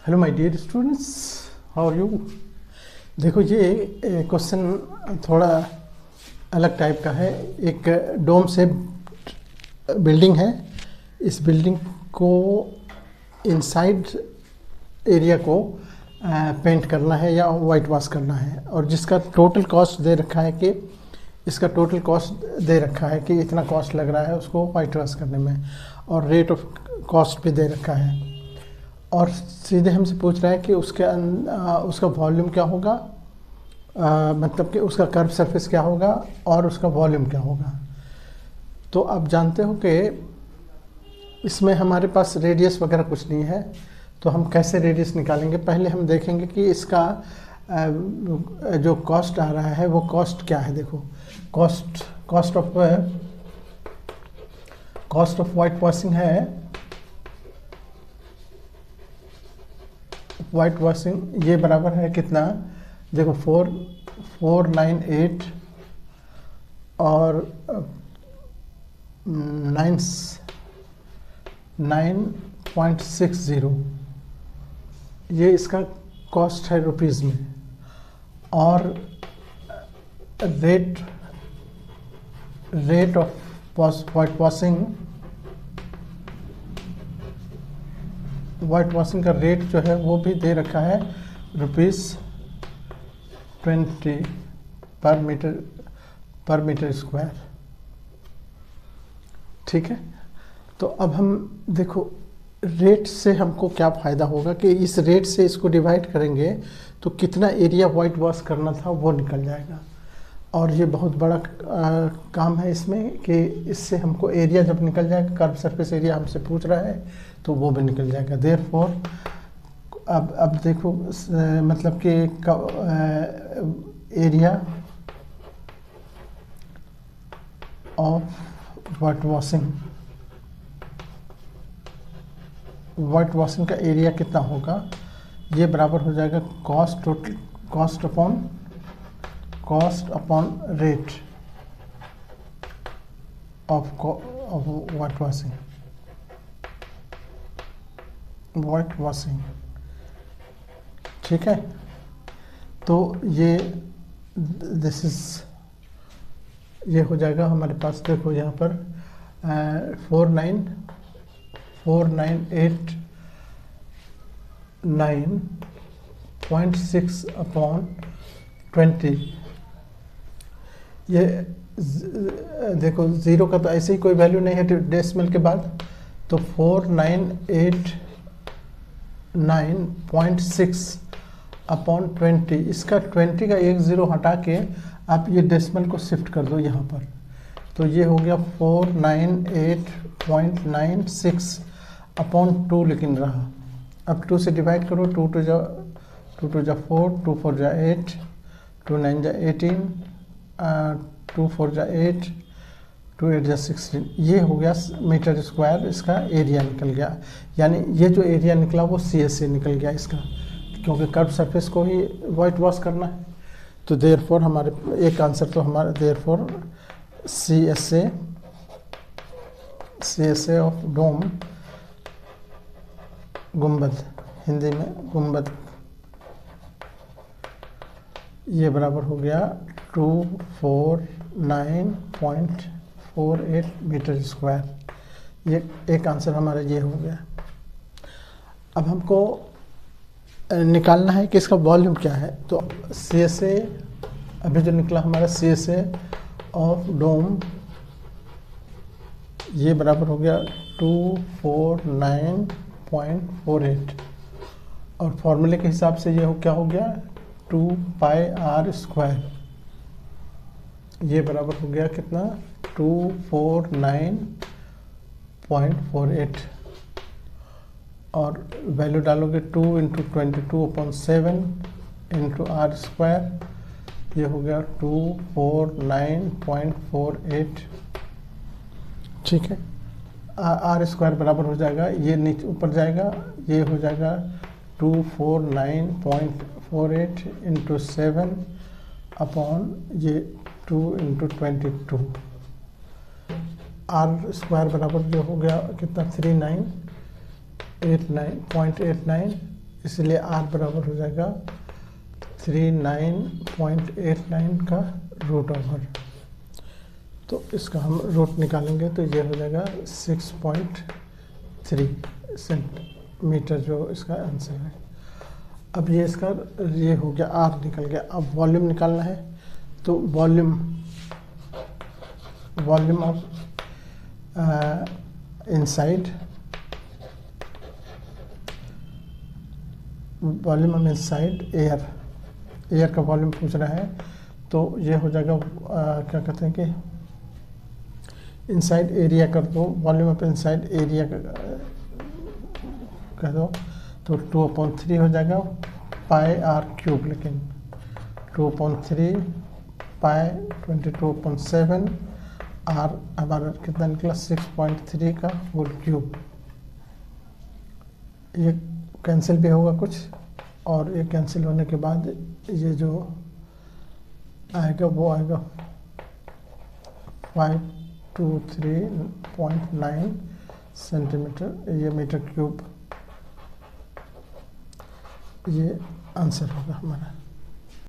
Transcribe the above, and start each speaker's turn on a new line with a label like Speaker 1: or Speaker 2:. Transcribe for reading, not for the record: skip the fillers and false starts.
Speaker 1: Hello my dear students, how are you. देखो ये question थोड़ा अलग टाइप का है। एक डोम से बिल्डिंग है। इस बिल्डिंग को इनसाइड एरिया को पेंट करना है या वाइट वॉश करना है, और जिसका टोटल कॉस्ट दे रखा है कि इसका टोटल कॉस्ट दे रखा है कि इतना कॉस्ट लग रहा है उसको वाइट वॉश करने में, और रेट ऑफ कॉस्ट भी दे रखा है। और सीधे हमसे पूछ रहा है कि उसका वॉल्यूम क्या होगा, मतलब कि उसका कर्व सरफेस क्या होगा और उसका वॉल्यूम क्या होगा। तो आप जानते हो कि इसमें हमारे पास रेडियस वगैरह कुछ नहीं है, तो हम कैसे रेडियस निकालेंगे। पहले हम देखेंगे कि इसका जो कॉस्ट आ रहा है वो कॉस्ट क्या है। देखो कॉस्ट ऑफ वाइट वॉशिंग है। वाइट वॉशिंग ये बराबर है कितना, देखो 498 और 9.60, ये इसका कॉस्ट है रुपीज़ में। और रेट ऑफ वाइट वॉशिंग का रेट जो है वो भी दे रखा है ₹20 पर मीटर स्क्वायर। ठीक है, तो अब हम देखो रेट से हमको क्या फ़ायदा होगा कि इस रेट से इसको डिवाइड करेंगे तो कितना एरिया वाइट वॉश करना था वो निकल जाएगा। और ये बहुत बड़ा काम है इसमें कि इससे हमको एरिया जब निकल जाएगा, कर्व सरफेस एरिया हमसे पूछ रहा है तो वो भी निकल जाएगा। देयरफॉर अब देखो मतलब कि एरिया ऑफ वाइट वॉशिंग का एरिया कितना होगा, ये बराबर हो जाएगा cost upon rate of white washing. ठीक है, तो ये हो जाएगा हमारे पास। देखो यहाँ पर 498.9.6 अपॉन 20। ये देखो ज़ीरो का तो ऐसे ही कोई वैल्यू नहीं है डेसिमल के बाद, तो 498.9.6 अपॉन 20। इसका 20 का एक ज़ीरो हटा के आप ये डेसिमल को शिफ्ट कर दो यहाँ पर, तो ये हो गया 498.96 अपॉन 2 लेकिन रहा। अब 2 से डिवाइड करो, 2 2 जा 4, 2 4 जा 8, 2 9 जा 18, 2 4 जा 8, 2 8 जा 16। ये हो गया मीटर स्क्वायर, इसका एरिया निकल गया। यानी ये जो एरिया निकला वो CS से निकल गया इसका, क्योंकि कर्व सरफेस को ही वाइट वॉश करना है। तो देयरफॉर हमारे एक आंसर तो हमारा देयरफॉर CSA ऑफ डोम, गुंबद, हिंदी में गुंबद, ये बराबर हो गया 249.48 मीटर स्क्वायर। ये एक आंसर हमारा ये हो गया। अब हमको निकालना है कि इसका वॉल्यूम क्या है। तो CSA अभी जो निकला हमारा CSA ऑफ डोम, ये बराबर हो गया 249.48, और फॉर्मूले के हिसाब से ये क्या हो गया 2πr²। ये बराबर हो गया कितना 249.48, और वैल्यू डालोगे 2 × 22/7 × r², ये हो गया 249.48। ठीक है, r² बराबर हो जाएगा, ये नीचे ऊपर जाएगा, ये हो जाएगा 249.48 × 7 अपॉन ये 2 × 22। r² बराबर जो हो गया कितना 39.89, इसलिए r बराबर हो जाएगा 39.89 का रूट ओवर। तो इसका हम रूट निकालेंगे तो ये हो जाएगा 6.3 सेंटीमीटर, जो इसका आंसर है। अब ये इसका ये हो गया, r निकल गया। अब वॉल्यूम निकालना है, तो volume of inside, volume of inside air का वॉल्यूम पूछ रहा है। तो ये हो जाएगा क्या कहते हैं कि इनसाइड एरिया कर दो, वॉल्यूम ऑफ इनसाइड एरिया कह दो, तो 2/3 हो जाएगा पाई r क्यूब, लेकिन 2/3 पाई 22/7 r हमारा कितना निकला 6.3 का होल क्यूब। ये कैंसिल भी होगा कुछ, और ये कैंसिल होने के बाद ये जो आएगा वो आएगा 523.9 सेंटीमीटर, ये मीटर क्यूब, ये आंसर होगा हमारा।